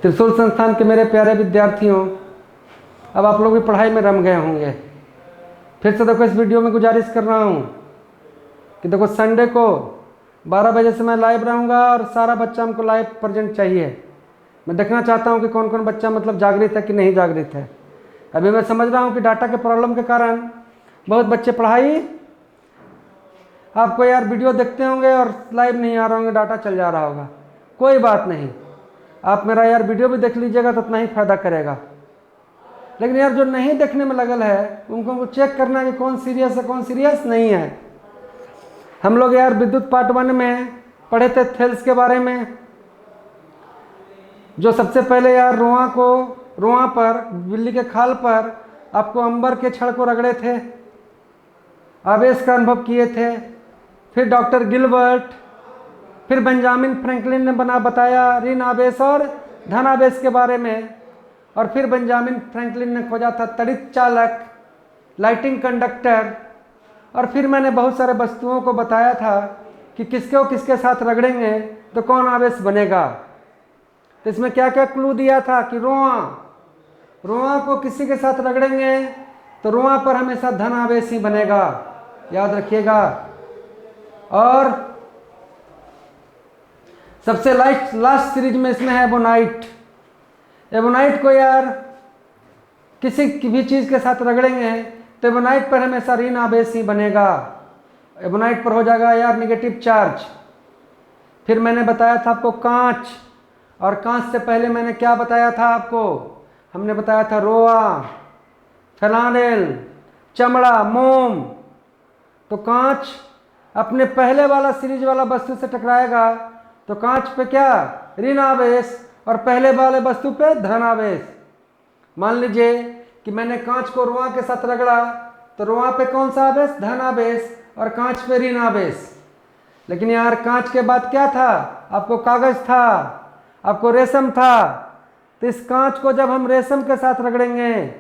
त्रिशूल संस्थान के मेरे प्यारे विद्यार्थियों, अब आप लोग भी पढ़ाई में रम गए होंगे। फिर से देखो इस वीडियो में गुजारिश कर रहा हूँ कि देखो संडे को 12 बजे से मैं लाइव रहूँगा और सारा बच्चा हमको लाइव प्रेजेंट चाहिए। मैं देखना चाहता हूँ कि कौन कौन बच्चा मतलब जागृत है कि नहीं जागृत है। अभी मैं समझ रहा हूँ कि डाटा के प्रॉब्लम के कारण बहुत बच्चे पढ़ाई आपको यार वीडियो देखते होंगे और लाइव नहीं आ रहे होंगे, डाटा चल जा रहा होगा। कोई बात नहीं, आप मेरा यार वीडियो भी देख लीजिएगा तो उतना ही फायदा करेगा। लेकिन यार जो नहीं देखने में लगल है उनको चेक करना है कि कौन सीरियस है कौन सीरियस नहीं है। हम लोग यार विद्युत पार्ट 1 में पढ़े थे थेल्स के बारे में, जो सबसे पहले यार रोआ पर बिल्ली के खाल पर आपको अंबर के छड़ को रगड़े थे, आवेश का अनुभव किए थे। फिर डॉक्टर गिलबर्ट, फिर बेंजामिन फ्रैंकलिन ने बताया ऋण आवेश और धन आवेश के बारे में। और फिर बेंजामिन फ्रैंकलिन ने खोजा था तड़ित चालक, लाइटिंग कंडक्टर। और फिर मैंने बहुत सारे वस्तुओं को बताया था कि किसके साथ रगड़ेंगे तो कौन आवेश बनेगा। तो इसमें क्या क्या क्लू दिया था कि रोआ को किसी के साथ रगड़ेंगे तो रोआ पर हमेशा धन आवेश ही बनेगा, याद रखिएगा। और सबसे लास्ट सीरीज में इसमें है एबोनाइट। एबोनाइट को यार किसी भी चीज़ के साथ रगड़ेंगे तो एबोनाइट पर हमेशा ऋण आवेश ही बनेगा, एबोनाइट पर हो जाएगा यार नेगेटिव चार्ज। फिर मैंने बताया था आपको कांच, और कांच से पहले मैंने क्या बताया था आपको, हमने बताया था रोआ, फेनाइल, चमड़ा, मोम। तो कांच अपने पहले वाला सीरीज वाला वस्तु से टकराएगा तो कांच पे क्या ऋण आवेश और पहले वाले वस्तु पे धन आवेश। मान लीजिए कि मैंने कांच को रोआ के साथ रगड़ा तो रोआ पे कौन सा आवेश, धन आवेश, और कांच पे ऋण आवेश। लेकिन यार कांच के बाद क्या था, आपको कागज था, आपको रेशम था। तो इस कांच को जब हम रेशम के साथ रगड़ेंगे,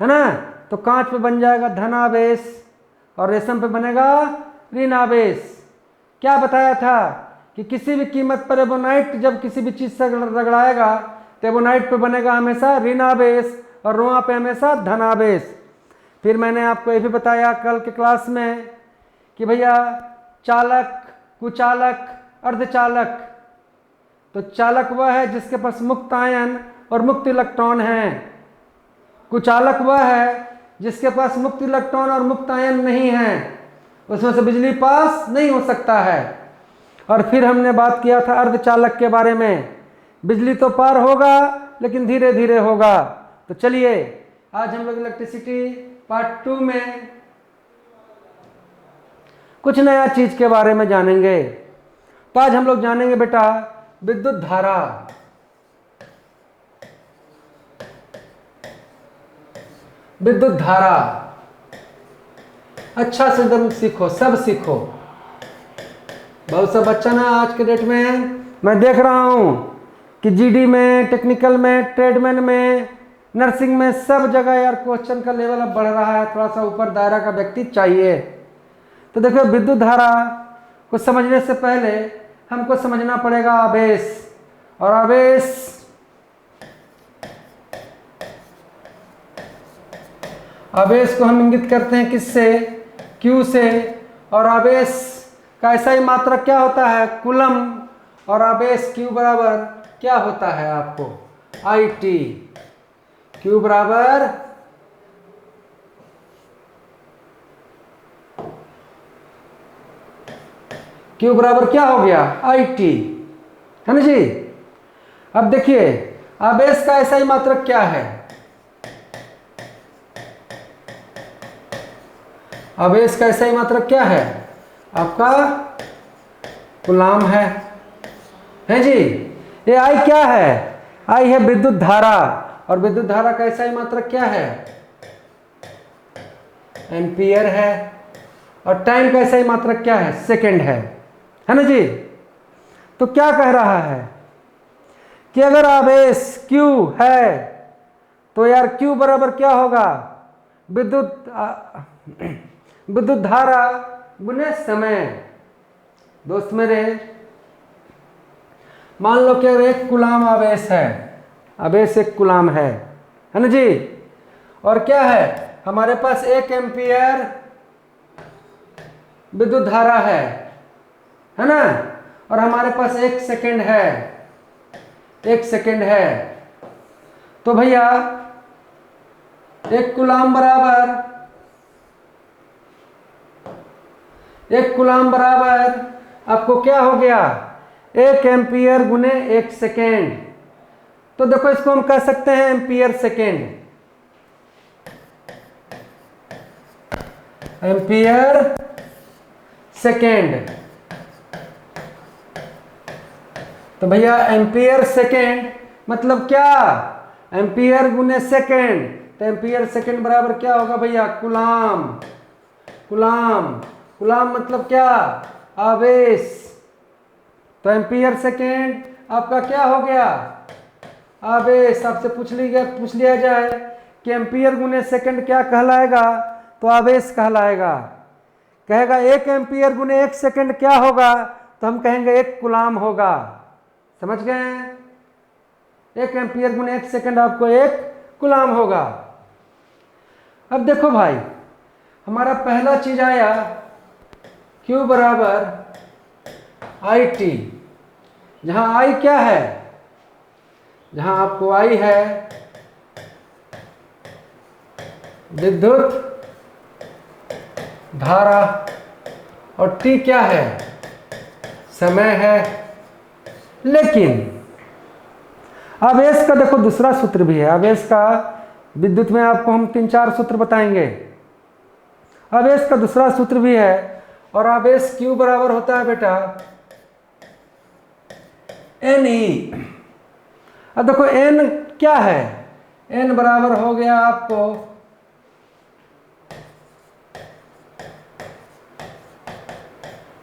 है ना, तो कांच पे बन जाएगा धन आवेश और रेशम पे बनेगा ऋण आवेश। क्या बताया था कि किसी भी कीमत पर एबोनाइट जब किसी भी चीज से रगड़ाएगा तो एबोनाइट पे बनेगा हमेशा ऋण आवेश और रोआ पे हमेशा धन आवेश। फिर मैंने आपको ये भी बताया कल के क्लास में कि भैया चालक, कुचालक, अर्धचालक। तो चालक वह है जिसके पास मुक्त आयन और मुक्त इलेक्ट्रॉन है, कुचालक वह है जिसके पास मुक्त इलेक्ट्रॉन और मुक्त आयन नहीं है, उसमें से बिजली पास नहीं हो सकता है। और फिर हमने बात किया था अर्धचालक के बारे में, बिजली तो पार होगा लेकिन धीरे धीरे होगा। तो चलिए आज हम लोग इलेक्ट्रिसिटी पार्ट 2 में कुछ नया चीज के बारे में जानेंगे। तो आज हम लोग जानेंगे बेटा विद्युत धारा। विद्युत धारा अच्छा से एकदम सीखो, सब सीखो। बहुत सा बच्चा ना आज के डेट में मैं देख रहा हूं कि जीडी में, टेक्निकल में, ट्रेडमैन में, नर्सिंग में, सब जगह यार क्वेश्चन का लेवल अब बढ़ रहा है, थोड़ा सा ऊपर दायरा का व्यक्ति चाहिए। तो देखो विद्युत धारा को समझने से पहले हमको समझना पड़ेगा आवेश। और आवेश को हम इंगित करते हैं किससे, Q से। और आवेश का ऐसा ही मात्रक क्या होता है, कूलम। और आवेश Q बराबर क्या होता है आपको, IT। Q बराबर क्या हो गया, IT, है ना जी। अब देखिए आवेश का ऐसा ही मात्रक क्या है, आवेश का ऐसा ही मात्रक क्या है आपका, कूलम है जी। ये I क्या है, I है विद्युत धारा। और विद्युत धारा का ऐसा ही मात्रक क्या है, एम्पियर है। और टाइम का ऐसा ही मात्रक क्या है, सेकंड है ना जी। तो क्या कह रहा है कि अगर आवेश Q है तो यार Q बराबर क्या होगा, विद्युत धारा गुने समय। दोस्त मेरे मान लो कि एक कूलाम आवेश है, आवेश एक कूलाम है ना जी। और क्या है, हमारे पास 1 एम्पियर विद्युत धारा है ना। और हमारे पास 1 सेकेंड है, 1 सेकेंड है। तो भैया 1 कूलाम बराबर आपको क्या हो गया, 1 एम्पियर गुने 1 सेकेंड। तो देखो इसको हम कह सकते हैं एम्पियर सेकेंड, एम्पियर सेकेंड। तो भैया एम्पियर सेकेंड मतलब क्या, एम्पियर गुने सेकेंड। तो एम्पियर सेकेंड बराबर क्या होगा भैया, कूलाम। कूलाम कूलाम मतलब क्या, आवेश। तो एम्पियर सेकेंड आपका क्या हो गया, आवेश। आपसे पूछ लिया जाए कि एम्पियर गुने सेकेंड क्या कहलाएगा, तो आवेश कहलाएगा। कहेगा 1 एम्पियर गुने 1 सेकेंड क्या होगा, तो हम कहेंगे 1 कूलाम होगा। समझ गए, 1 एम्पियर गुने 1 सेकेंड आपको 1 कूलाम होगा। अब देखो भाई, हमारा पहला चीज आया Q बराबर आई टी, जहां I क्या है, जहां आपको I है विद्युत धारा और T क्या है, समय है। लेकिन आवेश का देखो दूसरा सूत्र भी है, आवेश का विद्युत में आपको हम 3-4 सूत्र बताएंगे। आवेश का दूसरा सूत्र भी है, और आवेश Q बराबर होता है बेटा NE। अब देखो N क्या है, N बराबर हो गया आपको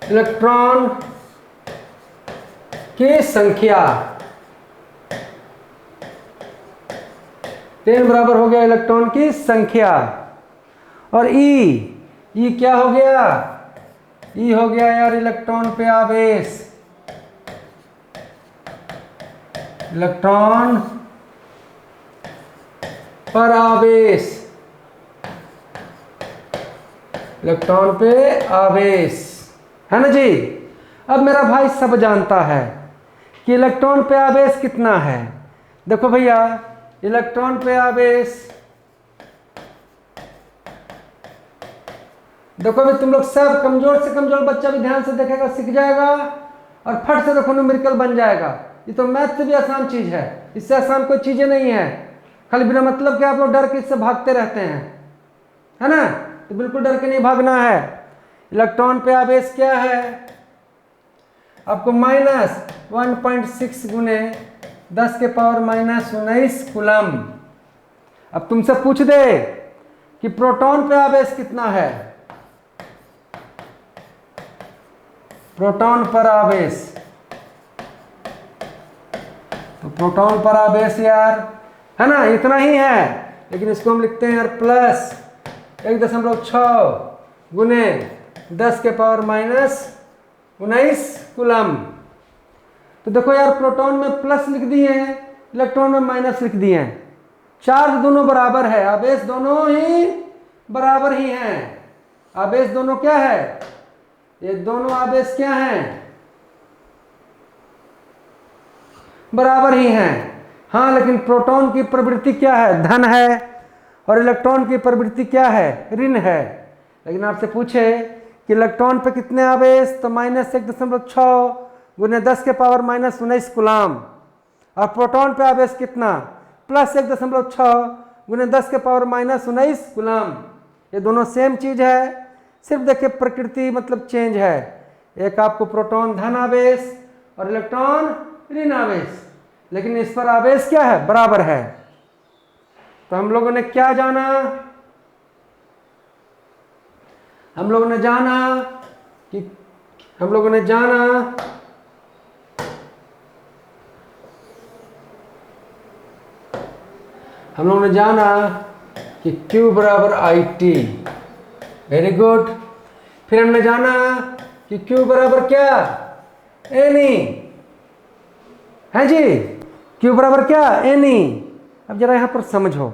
इलेक्ट्रॉन की संख्या। N बराबर हो गया इलेक्ट्रॉन की संख्या। और E क्या हो गया, E हो गया यार इलेक्ट्रॉन पे आवेश, इलेक्ट्रॉन पर आवेश, इलेक्ट्रॉन पे आवेश, है ना जी। अब मेरा भाई सब जानता है कि इलेक्ट्रॉन पे आवेश कितना है। देखो भैया इलेक्ट्रॉन पे आवेश, देखो भी तुम लोग सब कमजोर से कमजोर बच्चा भी ध्यान से देखेगा, सीख जाएगा और फट से देखो न्यूमेरिकल बन जाएगा। ये तो मैथ से भी आसान चीज है, इससे आसान कोई चीजें नहीं है। खाली बिना मतलब के आप लोग डर के इससे भागते रहते हैं, है ना। तो बिल्कुल डर के नहीं भागना है। इलेक्ट्रॉन पे आवेश क्या है आपको, -1.6 गुने 10 के पावर -19 कूलम। अब तुमसे पूछ दे कि प्रोटॉन पे आवेश कितना है, प्रोटॉन पर आवेश, तो प्रोटॉन पर आवेश यार है ना इतना ही है, लेकिन इसको हम लिखते हैं यार प्लस 1.6 गुने 10 के पावर -19 कूलम। तो देखो यार प्रोटॉन में प्लस लिख दिए हैं, इलेक्ट्रॉन में माइनस लिख दिए हैं। चार्ज दोनों बराबर है, आवेश दोनों ही बराबर ही हैं। आवेश दोनों क्या है, ये दोनों आवेश क्या हैं, बराबर ही हैं। हाँ लेकिन प्रोटॉन की प्रवृत्ति क्या है, धन है, और इलेक्ट्रॉन की प्रवृत्ति क्या है, ऋण है। लेकिन आपसे पूछे कि इलेक्ट्रॉन पे कितने आवेश, तो -1.6 गुने 10 के पावर -19 कूलम। और प्रोटॉन पे आवेश कितना, +1.6 गुने 10 के पावर -19 कूलम। ये दोनों सेम चीज है, सिर्फ देखिए प्रकृति मतलब चेंज है। एक आपको प्रोटॉन धन आवेश और इलेक्ट्रॉन ऋण आवेश, लेकिन इस पर आवेश क्या है, बराबर है। तो हम लोगों ने क्या जाना, हम लोगों ने जाना कि हम लोगों ने जाना कि Q बराबर IT। Very good. फिर हमने जाना कि Q बराबर क्या, NE। है जी। Q बराबर क्या, Ne। अब जरा यहां पर समझो।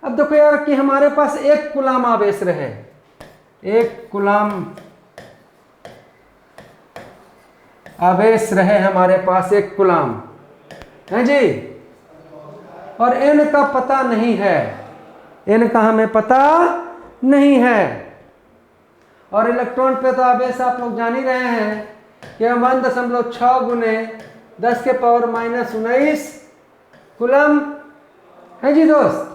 अब देखो यार कि हमारे पास एक कूलाम आवेश रहे, एक कूलाम आवेश रहे हमारे पास, एक कूलाम है जी, और n का पता नहीं है, n का हमें पता नहीं है। और इलेक्ट्रॉन पे तो आवेश आप लोग जान ही रहे हैं कि 1.6 गुने 10⁻⁻19 कूलम है जी दोस्त।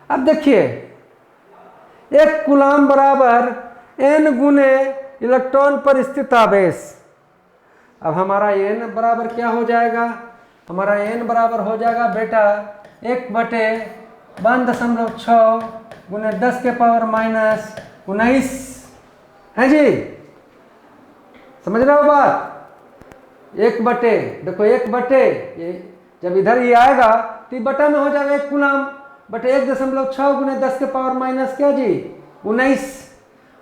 अब देखिए एक कूलम बराबर n गुने इलेक्ट्रॉन पर स्थित आवेश। अब हमारा n बराबर क्या हो जाएगा, हमारा n बराबर हो जाएगा बेटा 1/1.6 गुने 10⁻⁻19 है जी। समझ रहे हो बात, 1/, देखो 1/, ये जब इधर ही आएगा तो बटा में हो जाएगा 1 कूलम बटे 1.6 गुने 10⁻⁻ क्या जी 19।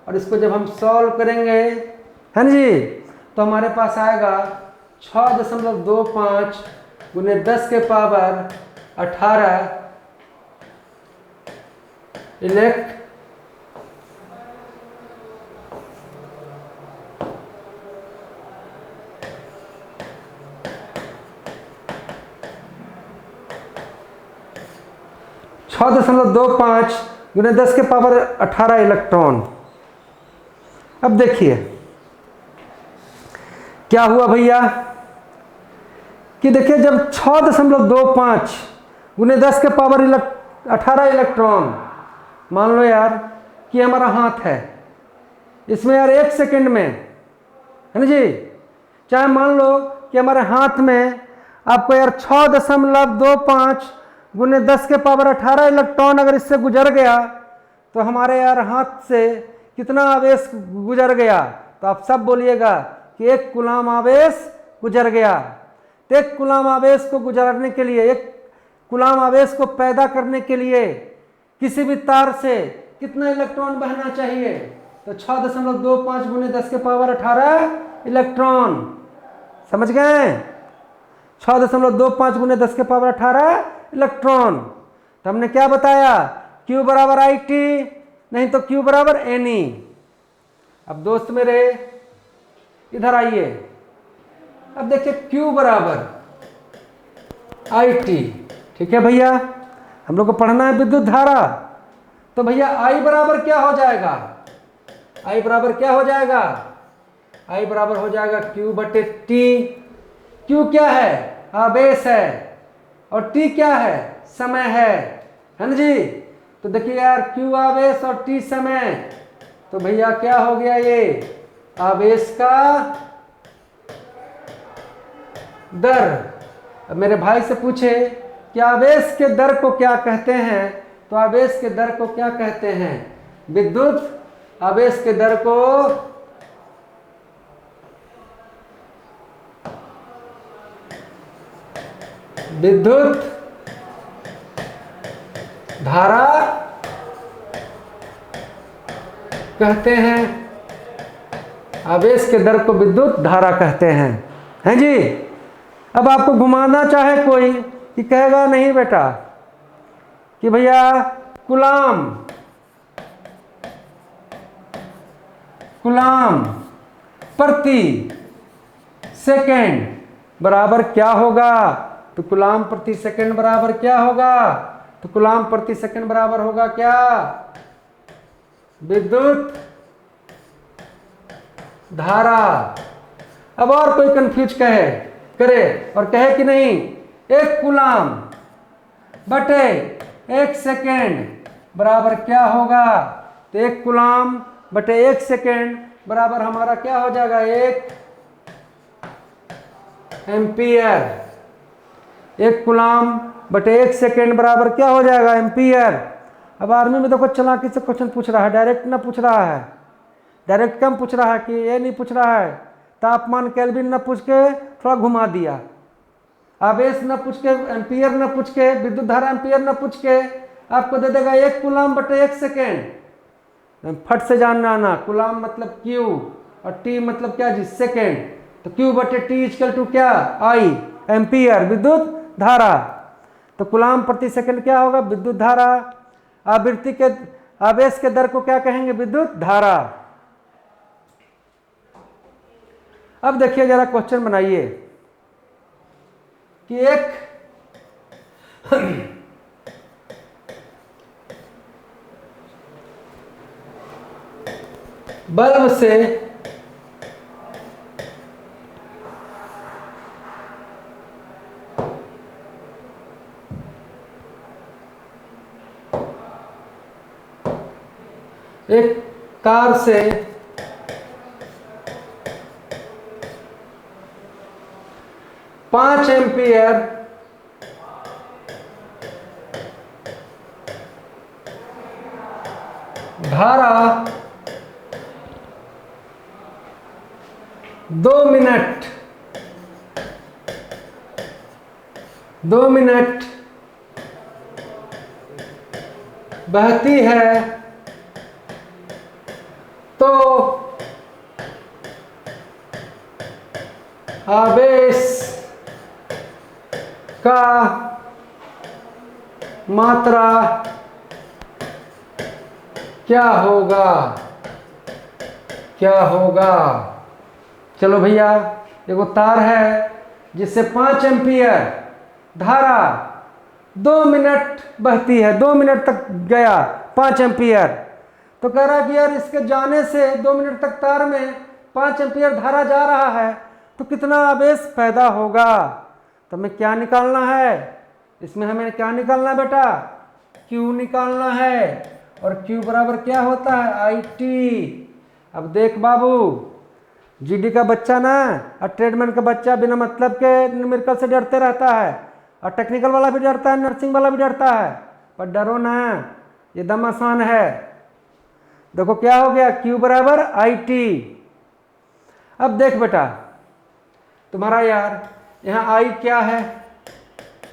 और इसको जब हम सॉल्व करेंगे है ना जी, तो हमारे पास आएगा 6.25 गुने 10⁻18 इलेक्ट्रॉन 6.25 गुने 10⁻18 इलेक्ट्रॉन। अब देखिए क्या हुआ भैया कि देखिए जब 6.25 गुने 10⁻18 इलेक्ट्रॉन, मान लो यार कि हमारा हाथ है, इसमें यार 1 सेकंड में है ना जी, चाहे मान लो कि हमारे हाथ में आपको यार 6.25 गुने 10⁻18 इलेक्ट्रॉन अगर इससे गुजर गया तो हमारे यार हाथ से कितना आवेश गुजर गया, तो आप सब बोलिएगा कि 1 कूलम आवेश गुजर गया। तो 1 कूलम आवेश को गुजरने के लिए, 1 कूलम आवेश को पैदा करने के लिए किसी भी तार से कितना इलेक्ट्रॉन बहना चाहिए, तो 6.25 गुने 10⁻18 इलेक्ट्रॉन। समझ गए, 6.25 गुने 10⁻18 इलेक्ट्रॉन। तो हमने क्या बताया, Q बराबर IT, नहीं तो Q बराबर Ne। अब दोस्त मेरे इधर आइए, अब देखिए Q बराबर IT, ठीक है भैया, हम लोग को पढ़ना है विद्युत धारा। तो भैया I बराबर क्या हो जाएगा, I बराबर क्या हो जाएगा, I बराबर हो जाएगा Q बटे T। Q क्या है, आवेश है, और T क्या है, समय है ना जी। तो देखिए यार Q आवेश और T समय, तो भैया क्या हो गया, ये आवेश का दर। अब मेरे भाई से पूछे कि आवेश के दर को क्या कहते हैं, तो आवेश के दर को क्या कहते हैं, विद्युत आवेश के दर को विद्युत धारा कहते हैं, आवेश के दर को विद्युत धारा कहते हैं जी। अब आपको घुमाना चाहे कोई कि कहेगा नहीं बेटा कि भैया कूलम प्रति सेकंड बराबर क्या होगा, तो कूलम प्रति सेकंड बराबर क्या होगा, तो कूलम प्रति सेकंड बराबर होगा क्या, विद्युत धारा। अब और कोई कंफ्यूज करे और कहे कि नहीं, 1 कूलम बटे 1 सेकेंड बराबर क्या होगा, तो 1 कूलम बटे 1 सेकेंड बराबर हमारा क्या हो जाएगा, 1 एम्पियर। 1 कूलम बटे 1 सेकेंड बराबर क्या हो जाएगा, एम्पियर। अब आर्मी में देखो चालाकी से क्वेश्चन पूछ रहा है, डायरेक्ट ना पूछ रहा है, डायरेक्ट कम पूछ रहा है कि ये नहीं पूछ रहा है, तापमान केल्विन न पूछ के थोड़ा घुमा दिया, आवेश न पूछ के, एम्पियर न पूछ के, विद्युत धारा एम्पियर न पूछ के आपको दे देगा 1 कूलम बटे 1 सेकेंड। फट से जानना आना, कूलम मतलब Q और T मतलब क्या जी, सेकेंड। तो Q बटे टी इक्वल टू क्या, I एम्पियर विद्युत धारा। तो कूलाम प्रति सेकंड क्या होगा, विद्युत धारा। आवृत्ति के आवेश के दर को क्या कहेंगे, विद्युत धारा। अब देखिए जरा क्वेश्चन बनाइए कि एक बल्ब से एक कार से 5 एम्पियर धारा 2 मिनट बहती है तो आवेश का मात्रा क्या होगा, क्या होगा। चलो भैया, एगो तार है जिससे 5 एम्पियर धारा 2 मिनट बहती है, 2 मिनट तक गया 5 एम्पियर। तो कह रहा कि यार इसके जाने से 2 मिनट तक तार में 5 एम्पियर धारा जा रहा है तो कितना आवेश पैदा होगा। तो हमें क्या निकालना है, इसमें हमें क्या निकालना है बेटा, Q निकालना है। और Q बराबर क्या होता है, IT। अब देख बाबू, GD का बच्चा ना और ट्रेडमैन का बच्चा बिना मतलब के न्यूमेरिकल से डरते रहता है, और टेक्निकल वाला भी डरता है, नर्सिंग वाला भी डरता है। पर डरो ना, ये दम आसान है। देखो क्या हो गया, Q बराबर IT। अब देख बेटा तुम्हारा यार यहाँ I क्या है,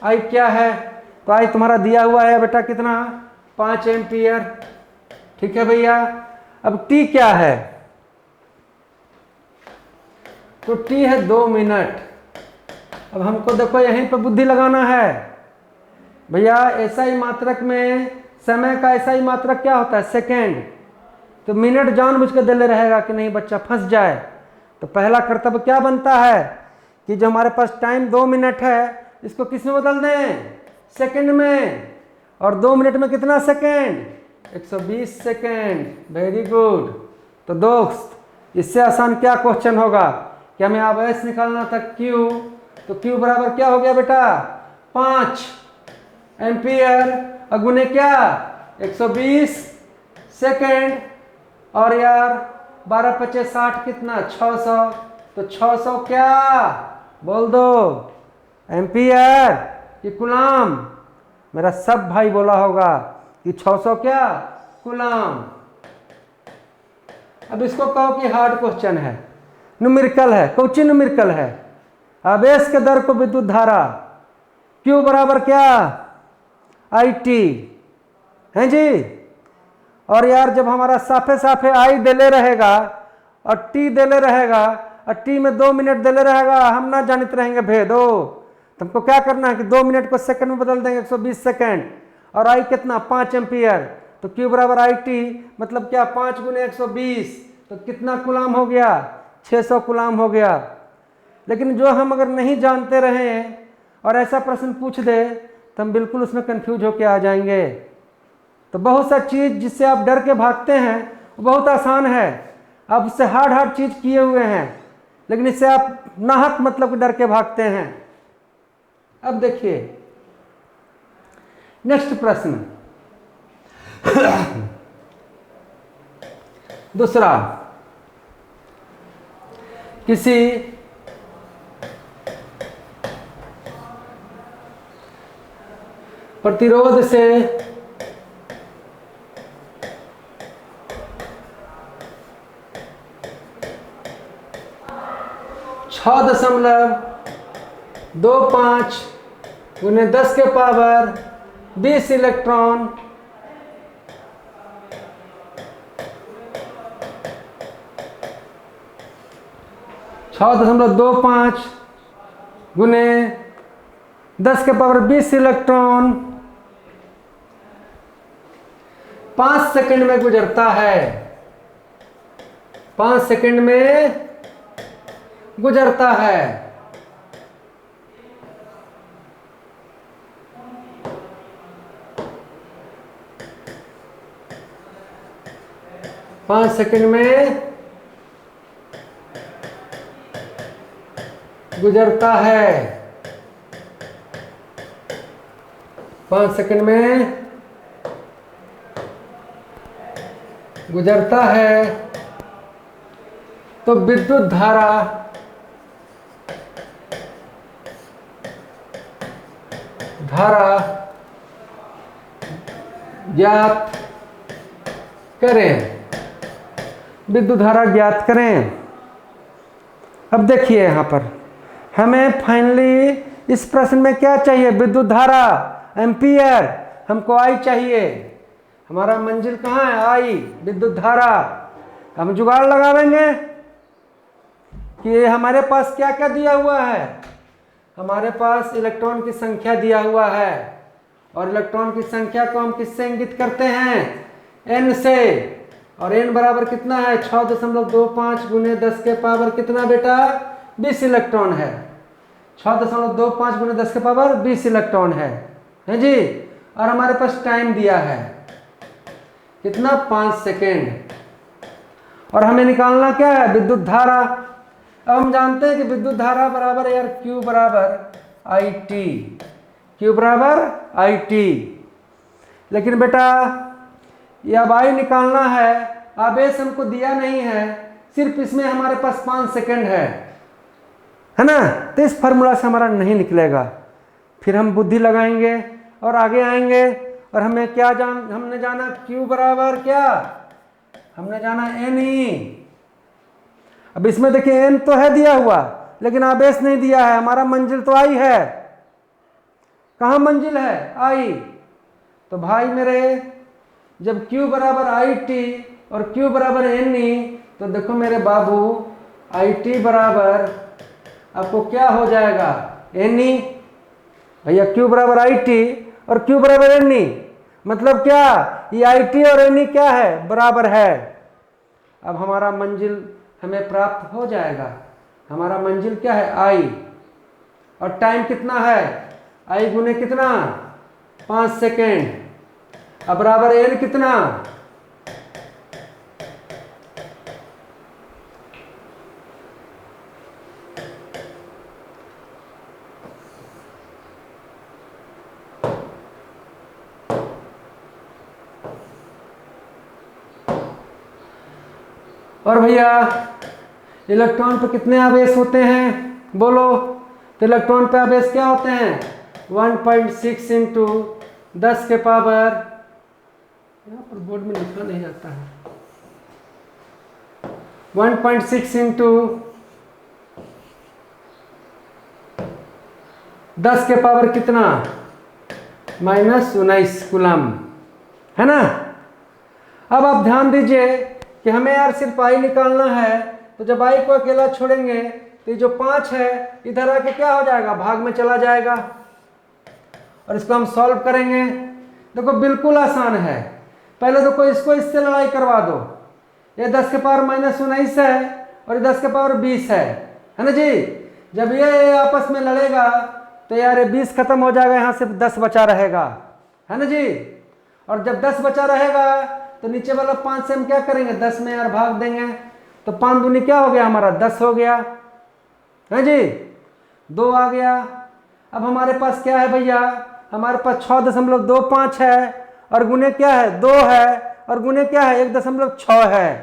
I क्या है, तो I तुम्हारा दिया हुआ है बेटा कितना, 5 एम्पियर। ठीक है भैया। अब T क्या है, तो T है 2 मिनट। अब हमको देखो यहीं पर बुद्धि लगाना है भैया। SI मात्रक में समय का SI मात्रक क्या होता है, सेकेंड। तो मिनट जानबूझ के दिले रहेगा कि नहीं बच्चा फंस जाए। तो पहला कर्तव्य क्या बनता है कि जो हमारे पास टाइम 2 मिनट है इसको किस में बदल दें, सेकंड में। और 2 मिनट में कितना सेकंड, 120 सेकंड। Very good. तो दोस्त इससे आसान क्या क्वेश्चन होगा कि हमें आवेश निकालना था Q। तो Q बराबर क्या हो गया बेटा, 5 एम्पियर अगुने क्या, 120 सेकंड। और यार 12 पचे 60 कितना, 600। तो 600 क्या बोल दो, एम्पियर कि कूलाम। मेरा सब भाई बोला होगा कि 600 क्या, कूलाम। अब इसको कहो कि हार्ड क्वेश्चन है, न्यूमेरिकल है। कौची न्यूमेरिकल है, आवेश के दर को विद्युत धारा, Q बराबर क्या, IT हैं जी। और यार जब हमारा साफे साफे I देले रहेगा और T देले रहेगा और T में 2 मिनट देले रहेगा, हम ना जानित रहेंगे भेदो। तुमको क्या करना है कि 2 मिनट को सेकंड में बदल देंगे, 120 सेकंड। और I कितना, 5 एम्पियर। तो Q बराबर IT मतलब क्या, 5 गुने 120। तो कितना कूलाम हो गया, 600 कूलाम हो गया। लेकिन जो हम अगर नहीं जानते रहे और ऐसा प्रश्न पूछ दे तो हम बिल्कुल उसमें कंफ्यूज होकर आ जाएंगे। तो बहुत सा चीज़ जिससे आप डर के भागते हैं वो बहुत आसान है। आप उससे हार्ड हार्ड चीज़ किए हुए हैं, लेकिन इससे आप नाहक मतलब डर के भागते हैं। अब देखिए नेक्स्ट प्रश्न दूसरा, किसी प्रतिरोध से छः 0.25 गुने 10 के पावर 20 इलेक्ट्रॉन 6.25 गुने 10 के पावर 20 इलेक्ट्रॉन 5 सेकंड में गुजरता है। 5 सेकंड में गुजरता है। पांच सेकंड में गुजरता है। 5 सेकंड में गुजरता है। तो विद्युत धारा ज्ञात करें। विद्युत धारा ज्ञात करें। अब देखिए यहां पर हमें फाइनली इस प्रश्न में क्या चाहिए? विद्युत धारा एम्पियर, हमको आई चाहिए। हमारा मंजिल कहाँ है? आई, विद्युत धारा। हम जुगाड़ लगावेंगे कि हमारे पास क्या क्या दिया हुआ है। हमारे पास इलेक्ट्रॉन की संख्या दिया हुआ है और इलेक्ट्रॉन की संख्या को हम किससे इंगित करते हैं? n से। और n बराबर कितना है? 6.25 गुने 10 के पावर कितना बेटा? 20 इलेक्ट्रॉन है। 6.25 गुने 10 के पावर 20 इलेक्ट्रॉन है जी। और हमारे पास टाइम दिया है कितना? 5 सेकेंड। और हमें निकालना क्या है? विद्युत धारा। अब हम जानते हैं कि विद्युत धारा बराबर यार Q बराबर आई टी। Q बराबर आई टी। लेकिन बेटा ये अब आई निकालना है, आवेश हमको दिया नहीं है, सिर्फ इसमें हमारे पास 5 सेकेंड है ना। तो इस फार्मूला से हमारा नहीं निकलेगा। फिर हम बुद्धि लगाएंगे और आगे आएंगे। और हमें क्या हमने जाना Q बराबर क्या? हमने जाना NE। अब इसमें देखिए n तो है दिया हुआ लेकिन आवेश नहीं दिया है। हमारा मंजिल तो आई है। कहाँ मंजिल है? आई। तो भाई मेरे जब Q बराबर आई टी और Q बराबर NE, तो देखो मेरे बाबू आई टी बराबर आपको क्या हो जाएगा? NE। भैया Q बराबर आई टी और Q बराबर NE मतलब क्या? ये आई टी और NE क्या है? बराबर है। अब हमारा मंजिल हमें प्राप्त हो जाएगा। हमारा मंजिल क्या है? आई। और टाइम कितना है? आई गुने कितना? 5 सेकेंड। अब बराबर n कितना? और भैया इलेक्ट्रॉन पे कितने आवेश होते हैं? बोलो। तो इलेक्ट्रॉन पे आवेश क्या होते हैं? 1.6 इंटू 10 के पावर, यहाँ पर बोर्ड में लिखा नहीं आता है, 1.6 इंटू 10 के पावर कितना? -19 कूलम, है ना। अब आप ध्यान दीजिए कि हमें यार सिर्फ आई निकालना है। तो जब आई को अकेला छोड़ेंगे तो ये जो 5 है इधर आके क्या हो जाएगा? भाग में चला जाएगा। और इसको हम सॉल्व करेंगे। देखो बिल्कुल आसान है। पहले तो कोई इसको इससे लड़ाई करवा दो। ये 10 के पावर -19 है और ये 10 के पावर 20 है ना जी। जब ये आपस में लड़ेगा तो यार ये 20 खत्म हो जाएगा, यहाँ से 10 बचा रहेगा, है ना जी। और जब 10 बचा रहेगा तो नीचे वाला 5 से हम क्या करेंगे? 10 में यार भाग देंगे। तो 5 दूनी क्या हो गया? हमारा 10 हो गया, है जी। 2 आ गया। अब हमारे पास क्या है भैया? हमारे पास 6.25 है और गुने क्या है? 2 है और गुने क्या है? 1.6 है।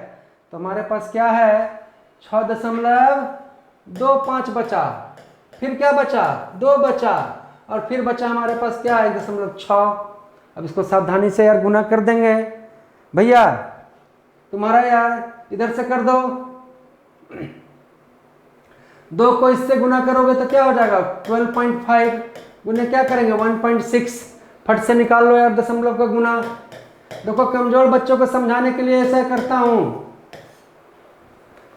तो हमारे पास क्या है? 6.25 बचा। फिर क्या बचा? 2 बचा और फिर बचा हमारे पास क्या है? 1.6। अब इसको सावधानी से यार गुना कर देंगे भैया। तुम्हारा यार इधर से कर दो। 2 को इससे गुना करोगे तो क्या हो जाएगा? 12.5 गुने क्या करेंगे? 1.6। फट से निकाल लो यार दशमलव का गुना। देखो कमजोर बच्चों को समझाने के लिए ऐसा करता हूं।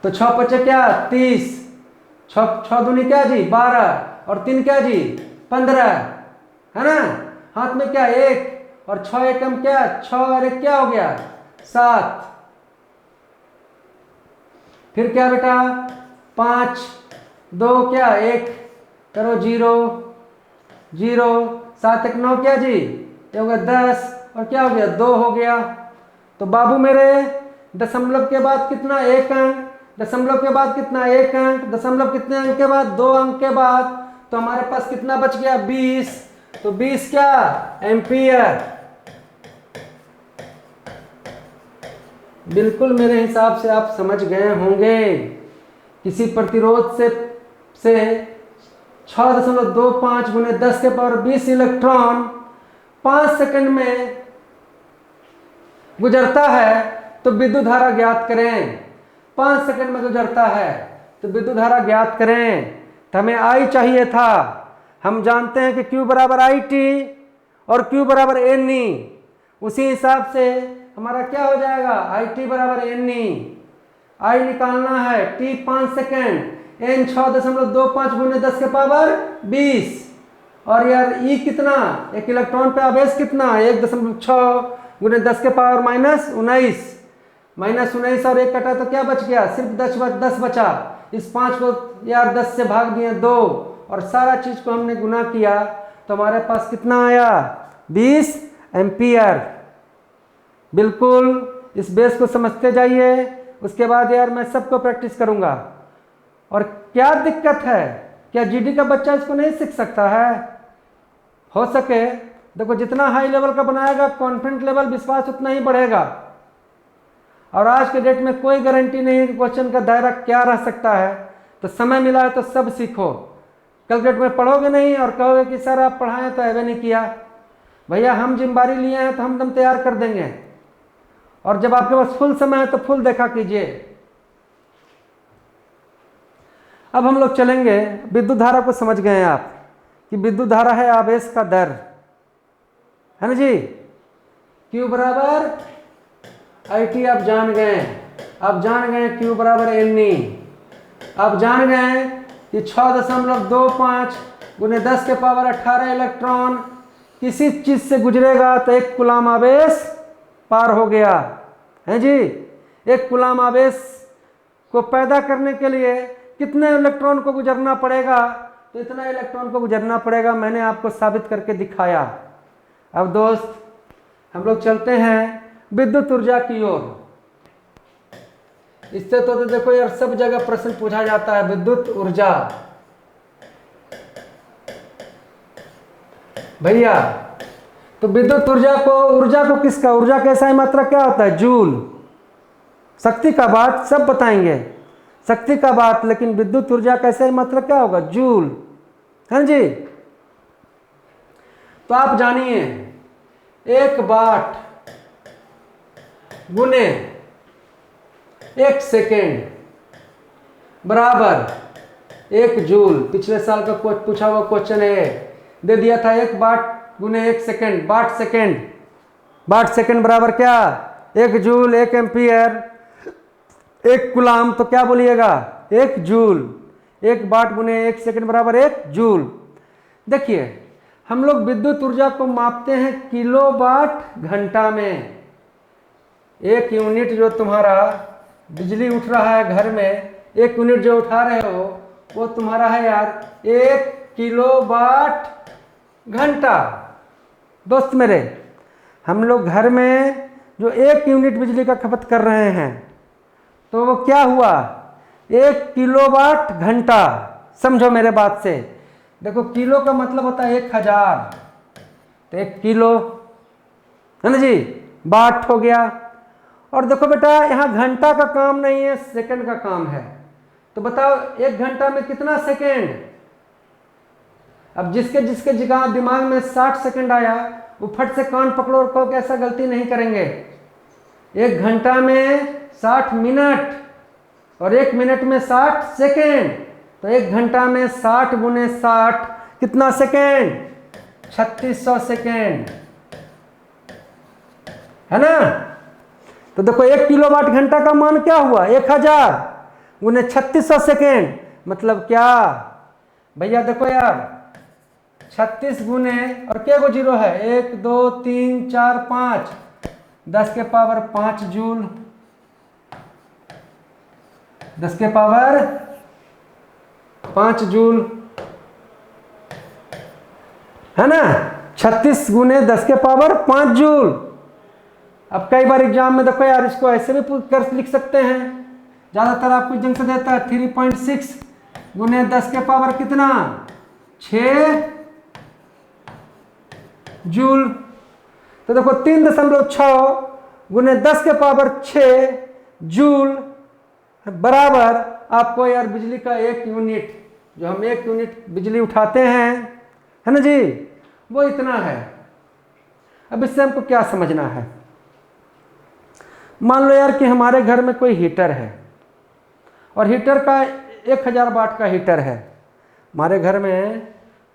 तो 6 बचे क्या? 30 छः दूनी क्या जी 12 और 3 क्या जी 15, है ना। हाथ में क्या 1 और 6 एकम क्या 6 और 1 क्या हो गया 7। फिर क्या बेटा 5 2 क्या 1 करो 0 0 7 1 9 क्या जी ये हो गया 10 और क्या हो गया 2 हो गया। तो बाबू मेरे दशमलव के बाद कितना 1 अंक, दशमलव के बाद कितना 1 अंक, दशमलव कितने अंक के बाद 2 अंक के बाद, तो हमारे पास कितना बच गया 20। तो 20 क्या एम्पियर। बिल्कुल मेरे हिसाब से आप समझ गए होंगे। किसी प्रतिरोध से 6.25 गुने 10 के पावर 20 इलेक्ट्रॉन 5 सेकंड में गुजरता है तो विद्युत धारा ज्ञात करें। 5 सेकंड में गुजरता है तो विद्युत धारा ज्ञात करें। तो हमें आई चाहिए था। हम जानते हैं कि Q बराबर IT और Q बराबर NE। उसी हिसाब से हमारा क्या हो जाएगा IT बराबर NE। I निकालना है T 5 सेकेंड, N 6.25 गुने 10 के पावर 20 और यार E कितना एक इलेक्ट्रॉन पे आवेश कितना 1.6 गुने 10 के पावर -19 और 1 कटा तो क्या बच गया सिर्फ 10 बचा। इस 5 को यार 10 से भाग दिए 2 और सारा चीज को हमने गुना किया तो हमारे पास कितना आया 20 एम्पियर। बिल्कुल इस बेस को समझते जाइए। उसके बाद यार मैं सबको प्रैक्टिस करूंगा। और क्या दिक्कत है क्या जीडी का बच्चा इसको नहीं सीख सकता है। हो सके देखो जितना हाई लेवल का बनाएगा कॉन्फिडेंस लेवल विश्वास उतना ही बढ़ेगा। और आज के डेट में कोई गारंटी नहीं कि क्वेश्चन का दायरा क्या रह सकता है। तो समय मिला है तो सब सीखो। कल डेट में पढ़ोगे नहीं और कहोगे कि सर आप पढ़ाएं तो ऐसे नहीं किया। भैया हम जिम्मेदारी लिए हैं तो हम दम तैयार कर देंगे। और जब आपके पास फुल समय है तो फुल देखा कीजिए। अब हम लोग चलेंगे विद्युत धारा को समझ गए हैं आप कि विद्युत धारा है आवेश का दर, है ना जी। Q बराबर IT आप जान गए। आप जान गए Q बराबर NE। आप जान गए कि 6.25 गुने 10 के पावर 18 इलेक्ट्रॉन किसी चीज से गुजरेगा तो 1 कूलाम आवेश पार हो गया है जी। 1 कूलाम आवेश को पैदा करने के लिए कितने इलेक्ट्रॉन को गुजरना पड़ेगा तो इतना इलेक्ट्रॉन को गुजरना पड़ेगा। मैंने आपको साबित करके दिखाया। अब दोस्त हम लोग चलते हैं विद्युत ऊर्जा की ओर। इससे तो देखो यार सब जगह प्रश्न पूछा जाता है विद्युत ऊर्जा। भैया तो विद्युत ऊर्जा को किसका ऊर्जा का SI मात्रा क्या होता है जूल। शक्ति का बात सब बताएंगे शक्ति का बात, लेकिन विद्युत ऊर्जा का SI मात्रा क्या होगा जूल, है जी। तो आप जानिए 1 वाट गुने 1 सेकेंड बराबर 1 जूल। पिछले साल का पूछा हुआ क्वेश्चन है दे दिया था 1 वाट गुने 1 सेकेंड वाट सेकेंड बराबर क्या 1 जूल 1 एम्पियर 1 कूलाम तो क्या बोलिएगा 1 जूल। 1 वाट गुने 1 सेकेंड बराबर 1 जूल। देखिए हम लोग विद्युत ऊर्जा को मापते हैं किलोवाट घंटा में। 1 यूनिट जो तुम्हारा बिजली उठ रहा है घर में 1 यूनिट जो उठा रहे हो वो तुम्हारा है यार 1 किलोवाट घंटा। दोस्त मेरे हम लोग घर में जो 1 यूनिट बिजली का खपत कर रहे हैं तो वो क्या हुआ 1 किलोवाट घंटा। समझो मेरे बात से। देखो किलो का मतलब होता है 1000 तो 1 किलो है ना जी वाट हो गया। और देखो बेटा यहाँ घंटा का काम नहीं है सेकंड का काम है। तो बताओ 1 घंटा में कितना सेकंड। अब जिसके जिसके दिमाग में 60 सेकंड आया वो फट से कान पकड़ो और कहो कि ऐसा गलती नहीं करेंगे। 1 घंटा में 60 मिनट और 1 मिनट में 60 सेकेंड। तो 1 घंटा में 60 गुने 60 कितना सेकेंड 3600 सेकेंड, है ना। तो देखो 1 किलोवाट घंटा का मान क्या हुआ 1000 गुने 3600 सेकेंड मतलब क्या भैया, देखो यार 36 गुने और क्या को जीरो है, 1 2 3 4 5, 10 के पावर 5 जूल, 10 के पावर 5 जूल, है ना। 36 गुने 10 के पावर 5 जूल। अब कई बार एग्जाम में देखो यार, इसको ऐसे भी कर लिख सकते हैं, ज़्यादातर आपको जंग से देता है 3.6 गुने 10 के पावर कितना, 6 जूल। तो देखो 3.6 गुने 10 के पावर 6 जूल बराबर आपको यार बिजली का 1 यूनिट, जो हम 1 यूनिट बिजली उठाते हैं, है ना जी, वो इतना है। अब इससे हमको क्या समझना है, मान लो यार कि हमारे घर में कोई हीटर है और हीटर का 1000 वाट का हीटर है, हमारे घर में